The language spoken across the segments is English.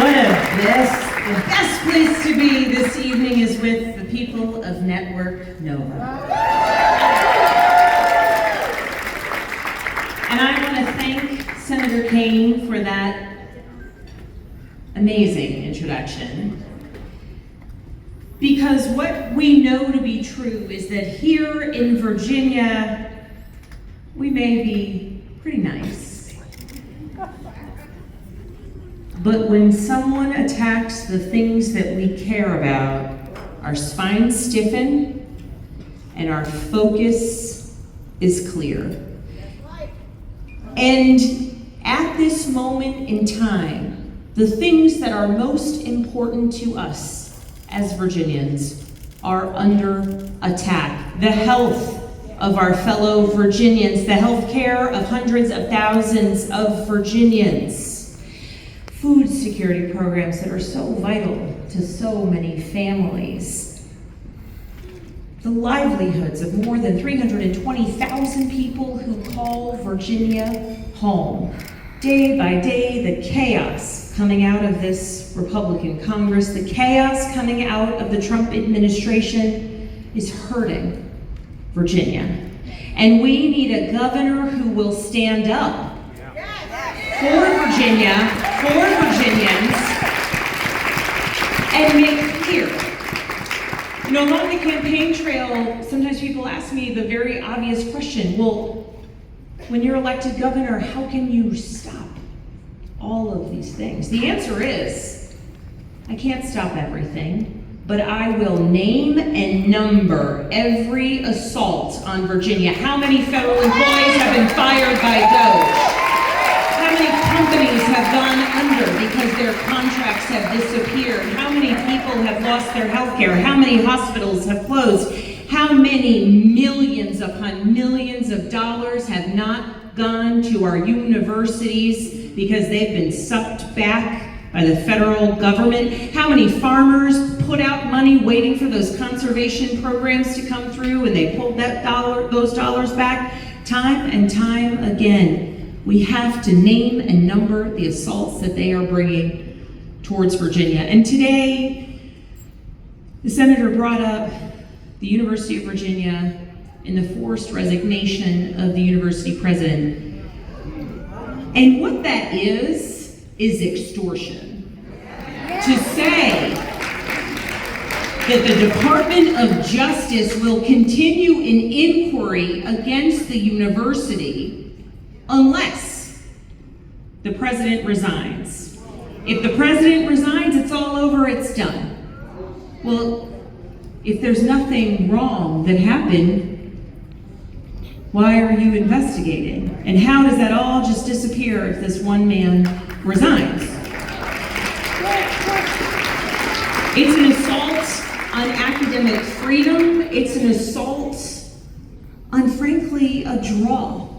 The best place to be this evening is with the people of Network Nova. And I want to thank Senator Kaine for that amazing introduction. Because what we know to be true is that here in Virginia, we may be pretty nice. But when someone attacks the things that we care about, our spines stiffen and our focus is clear. And at this moment in time, the things that are most important to us as Virginians are under attack. The health of our fellow Virginians, the health care of hundreds of thousands of Virginians, food security programs that are so vital to so many families, the livelihoods of more than 320,000 people who call Virginia home. Day by day, the chaos coming out of this Republican Congress, the chaos coming out of the Trump administration is hurting Virginia. And we need a governor who will stand up for Virginia, for Virginians, and make clear. You know, along the campaign trail, sometimes people ask me the very obvious question, well, when you're elected governor, how can you stop all of these things? The answer is, I can't stop everything, but I will name and number every assault on Virginia. How many federal employees have been fired by DOGE? How many companies have gone under because their contracts have disappeared? How many people have lost their health care? How many hospitals have closed? How many millions upon millions of dollars have not gone to our universities because they've been sucked back by the federal government? How many farmers put out money waiting for those conservation programs to come through and they pulled those dollars back? Time and time again. We have to name and number the assaults that they are bringing towards Virginia. And today, the senator brought up the University of Virginia and the forced resignation of the university president. And what that is extortion. To say that the Department of Justice will continue an inquiry against the university unless the president resigns. If the president resigns, it's all over, it's done. Well, if there's nothing wrong that happened, why are you investigating? And how does that all just disappear if this one man resigns? It's an assault on academic freedom. It's an assault on, frankly, a draw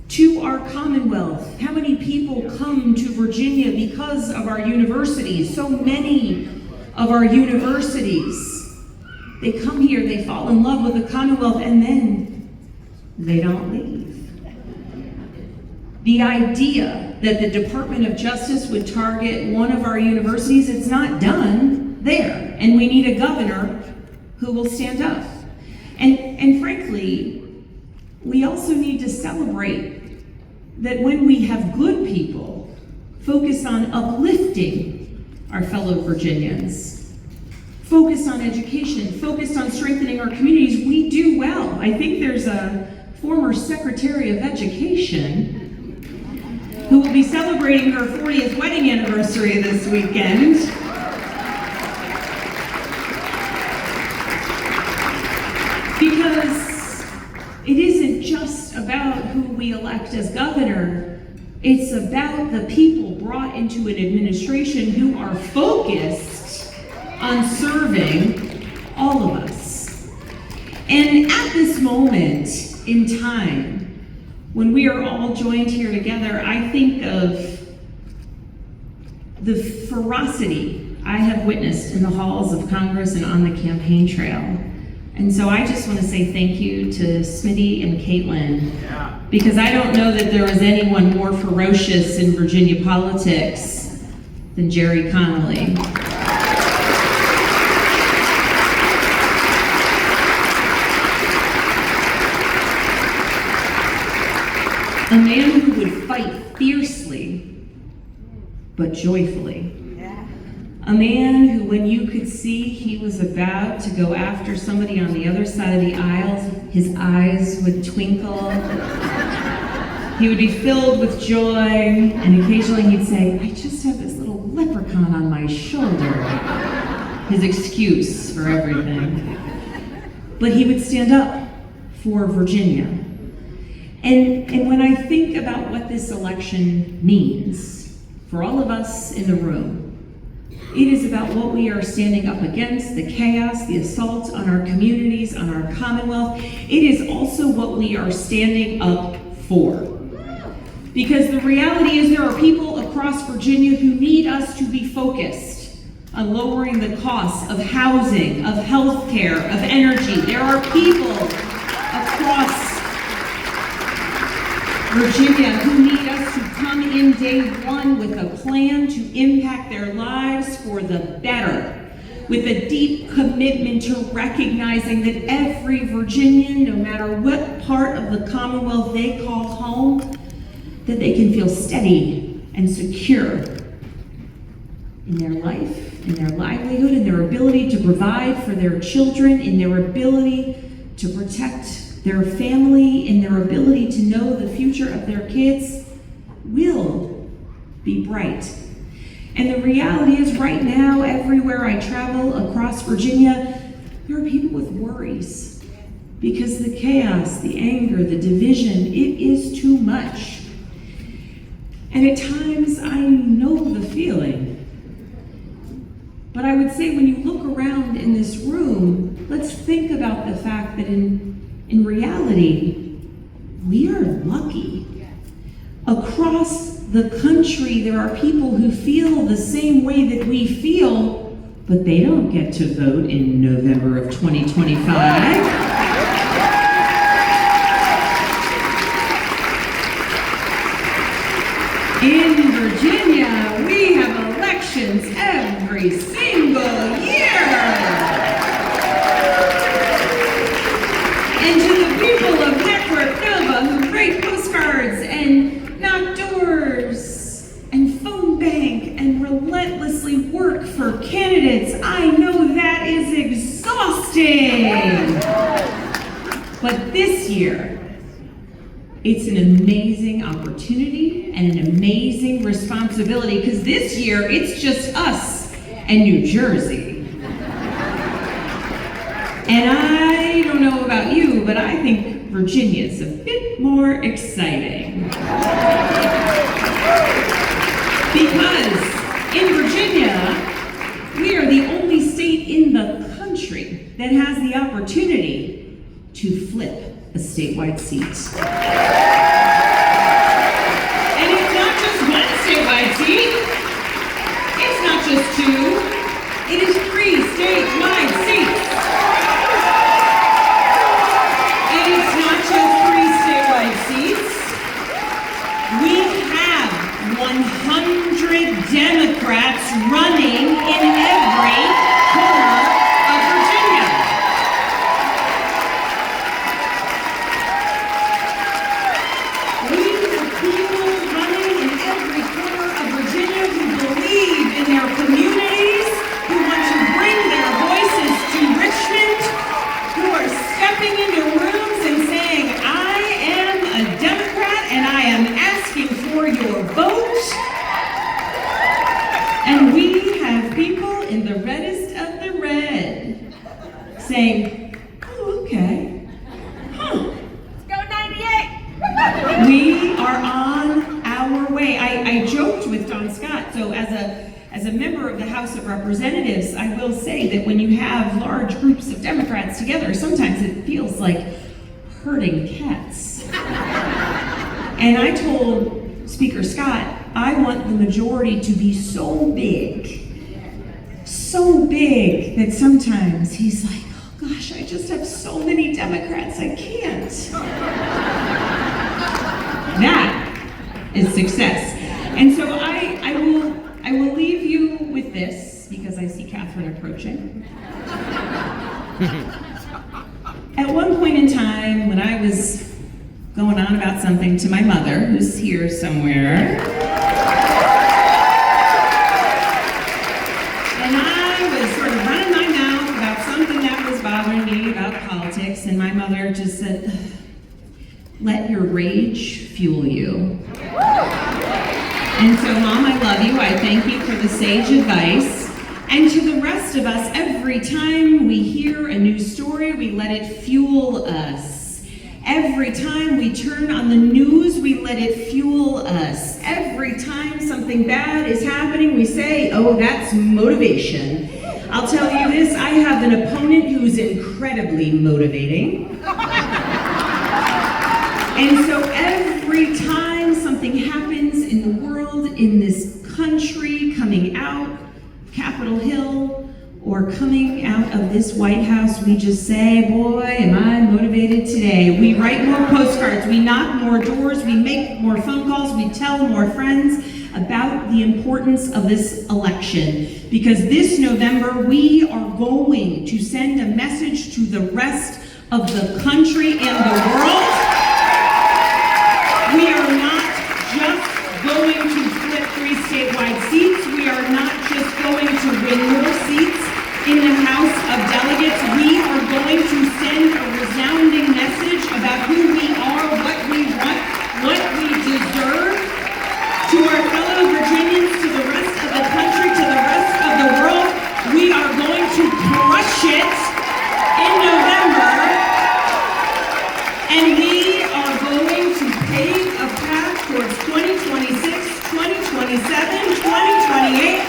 to our Commonwealth. How many people come to Virginia because of our universities? So many of our universities. They come here, they fall in love with the Commonwealth, and then they don't leave. The idea that the Department of Justice would target one of our universities, it's not done there. And we need a governor who will stand up. And frankly, we also need to celebrate that when we have good people focus on uplifting our fellow Virginians, focus on education, focus on strengthening our communities, we do well. I think there's a former Secretary of Education who will be celebrating her 40th wedding anniversary this weekend. Because it isn't just about who we elect as governor, it's about the people brought into an administration who are focused on serving all of us. And at this moment in time, when we are all joined here together, I think of the ferocity I have witnessed in the halls of Congress and on the campaign trail. And so I just want to say thank you to Smitty and Caitlin, because I don't know that there was anyone more ferocious in Virginia politics than Jerry Connolly. A man who would fight fiercely, but joyfully. A man who, when you could see he was about to go after somebody on the other side of the aisle, his eyes would twinkle. He would be filled with joy, and occasionally he'd say, I just have this little leprechaun on my shoulder. His excuse for everything. But he would stand up for Virginia. And when I think about what this election means for all of us in the room, it is about what we are standing up against, the chaos, the assaults on our communities, on our Commonwealth. It is also what we are standing up for. Because the reality is there are people across Virginia who need us to be focused on lowering the costs of housing, of health care, of energy. There are people across Virginia who need us to come in day one with a plan to impact their lives for the better, with a deep commitment to recognizing that every Virginian, no matter what part of the Commonwealth they call home, that they can feel steady and secure in their life, in their livelihood, in their ability to provide for their children, in their ability to protect their family, in their ability to know the future of their kids will be bright. And the reality is right now, everywhere I travel across Virginia, there are people with worries because the chaos, the anger, the division, it is too much. And at times I know the feeling. But I would say when you look around in this room, let's think about the fact that in reality, we are lucky. Across the country, there are people who feel the same way that we feel, but they don't get to vote in November of 2025. In Virginia, we have elections every single year. And to the people of Network Nova who write postcards and knock doors and phone bank and relentlessly work for candidates, I know that is exhausting. But this year, it's an amazing opportunity and an amazing responsibility, because this year it's just us and New Jersey. And I don't know about you, but I think Virginia is a bit more exciting. Because in Virginia, we are the only state in the country that has the opportunity to flip a statewide seat. And it's not just one statewide seat. It's not just two. It is 3 statewide seats. And it's not just 3 statewide seats. We have 100 Democrats running in every corner of Virginia. We have people running in every corner of Virginia who believe in their communities, who want to bring their voices to Richmond, who are stepping into rooms and saying, I am a Democrat and I am asking for your vote. And we have people in the reddest of the red saying, oh, okay. Huh. Let's go 98! We are on our way. I joked with Don Scott, so as a member of the House of Representatives, I will say that when you have large groups of Democrats together, sometimes it feels like herding cats. And I told Speaker Scott, I want the majority to be so big that sometimes he's like, oh gosh, I just have so many Democrats, I can't. That is success. And so I I will leave you with this, because I see Catherine approaching. At one point in time, when I was going on about something to my mother, who's here somewhere, and I was sort of running my mouth about something that was bothering me about politics, and my mother just said, "Let your rage fuel you." And so, Mom, I love you. I thank you for the sage advice. And to the rest of us, every time we hear a new story, we let it fuel us. Every time we turn on the news, we let it fuel us. Every time something bad is happening, we say, "Oh, that's motivation." I'll tell you this, I have an opponent who's incredibly motivating. And so every time something happens in the world, in this country, coming out Capitol Hill or coming out of this White House, we just say, "Boy, am I motivated today." We write more postcards, we knock more doors, we make more phone calls, we tell more friends about the importance of this election. Because this November, we are going to send a message to the rest of the country and the world. We are not just going to flip 3 statewide seats. We are not just going to win more seats in the House of Delegates. We are going to send a resounding message about who we are, what we want, what we deserve to our fellow Virginians, to the rest of the country, to the rest of the world. We are going to crush it in November, and we are going to pave a path towards 2026, 2027, 2028,